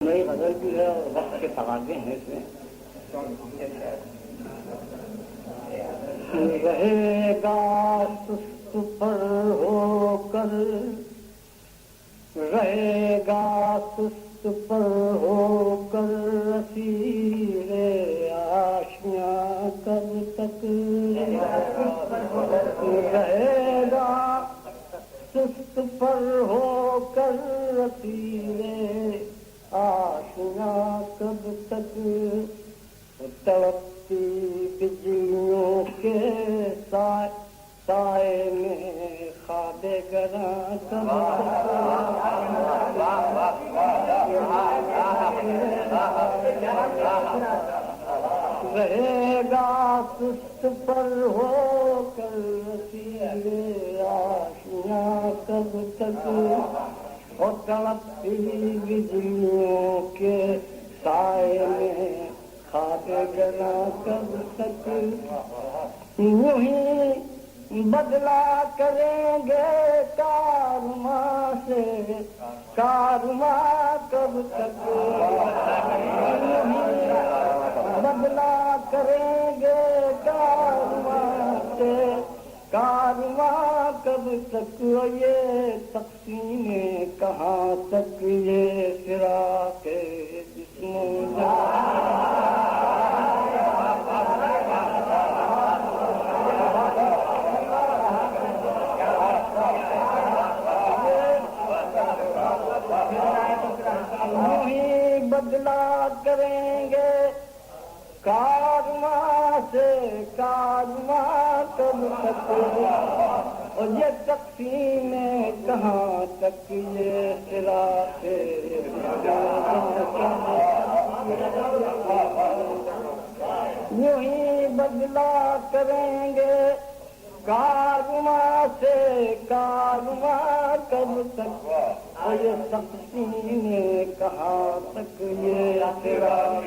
نئی غزل بھی ہے اور وقت کے تقاضے ہیں اس میں. رہے گا سست پر ہو کر، رہے گا سست پر ہو کر اسیر آشنا کب تک، رہے گا سست پر ہو کر اسیر آشنا کب تک، تڑپتی بجلیوں کے سائے میں خواب گراں کب تک، رہے گا سست پر ہو کر اسیر آشنا کب تک، اور تڑپتی بجلیوں کے سائے میں خواب گراں کب تک، یوں ہی بدلا کریں گے کارواں سے کارواں کب تک، یوں ہی بدلا کریں گے کارواں سے کارواں کب تک، یہ تقسیم کہاں تک، یہ فراق جسم و بدلا کریں گے کارواں سے کارواں کب تک، اور یہ تقسیم کہاں تک، یہ فراق یوں ہی بدلا کریں گے کارواں سے کارواں کب تک، اور یہ تقسیم کہاں تک، یہ فراق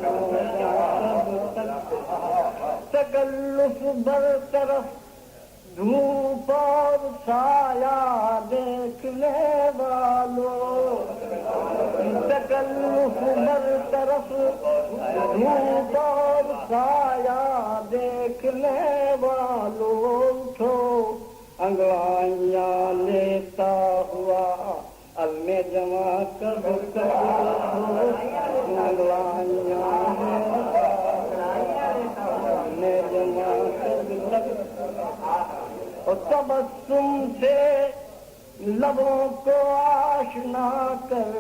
کب تک، تکلف برطرف دھوپ اور سایہ دیکھنے والوں، تکلف برطرف دھوپ اور سایہ دیکھنے والوں، اٹھو انگڑائیاں لیتا ہوا عزم جمع کب تک، انگڑائیاں عزم جمع کب تک، اور تبسم سے لبوں کو آشنا کر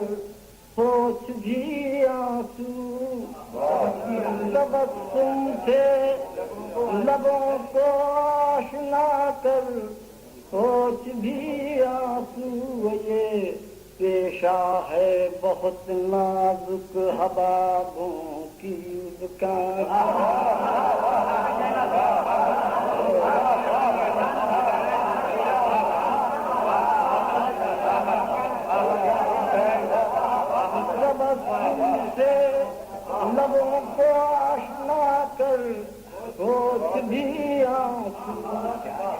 پوچھ بھی آنسو، تبسم سے لبوں کو آشنا کر سوچ بھی آنسو، یہ پیشہ ہے بہت نازک حبابوں کی دکان، سے لبوں کو آشنا کر سوچ بھی آنسو،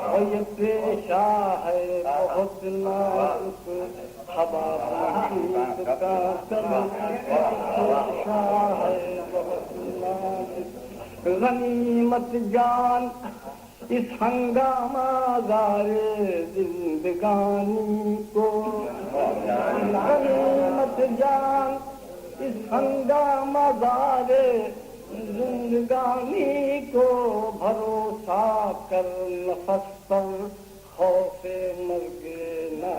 اور یہ پیشہ ہے بہت نازک حبابوں کی دکان، پیشہ ہے بہت نازک، غنیمت جان اس ہنگامہ زارے زندگانی کو، غنیمت جان اس ہنگامہ زارے زندگانی کو، بھروسہ کر نفس پر خوف مرگ نہ،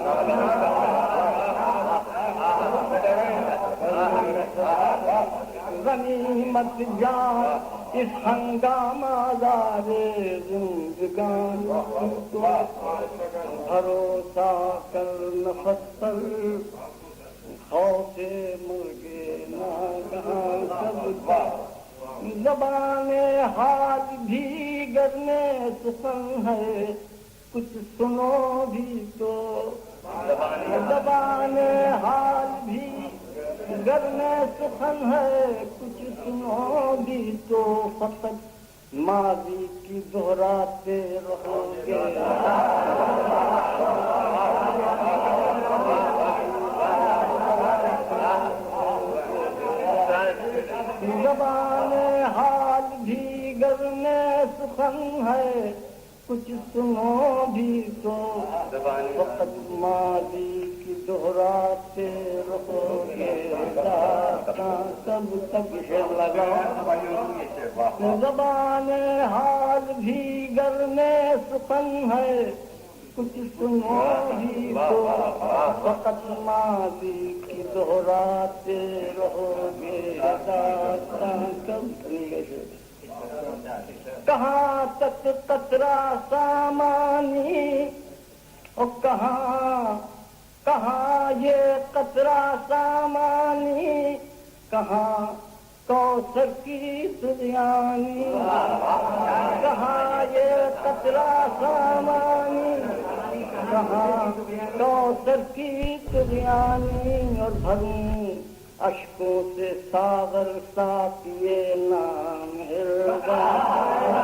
غنیمت جان اس ہنگامہ زارے زندگانی کو، بھروسہ کر نفس پر خوف مرگ ناگہاں کب تک، زبان حال بھی گرنے سخن ہے کچھ سنو بھی تو، زبان حال بھی گرنے سخن ہے کچھ سنو بھی تو، فقط ماضی کی دہراتے رہو گے، زبان حال بھی گر میں سخن ہے کچھ سنو بھی تو وقت ماضی کی دہراتے رہو گے داستاں کب تک ہے لگا زبان حال بھی گر میں سخن ہے کچھ سنو بھی تو وقت ماضی کی دہراتے رہو گے داستاں کب کہاں تک قطرہ سامانی اور کہاں یہ قطرہ سامانی کہاں کوثر کی سریانی کہاں یہ قطرہ سامانی کہاں کوثر کی سریانی اور بھروں اشکوں سے ساغر ساتھ یہ نام ہرگاہ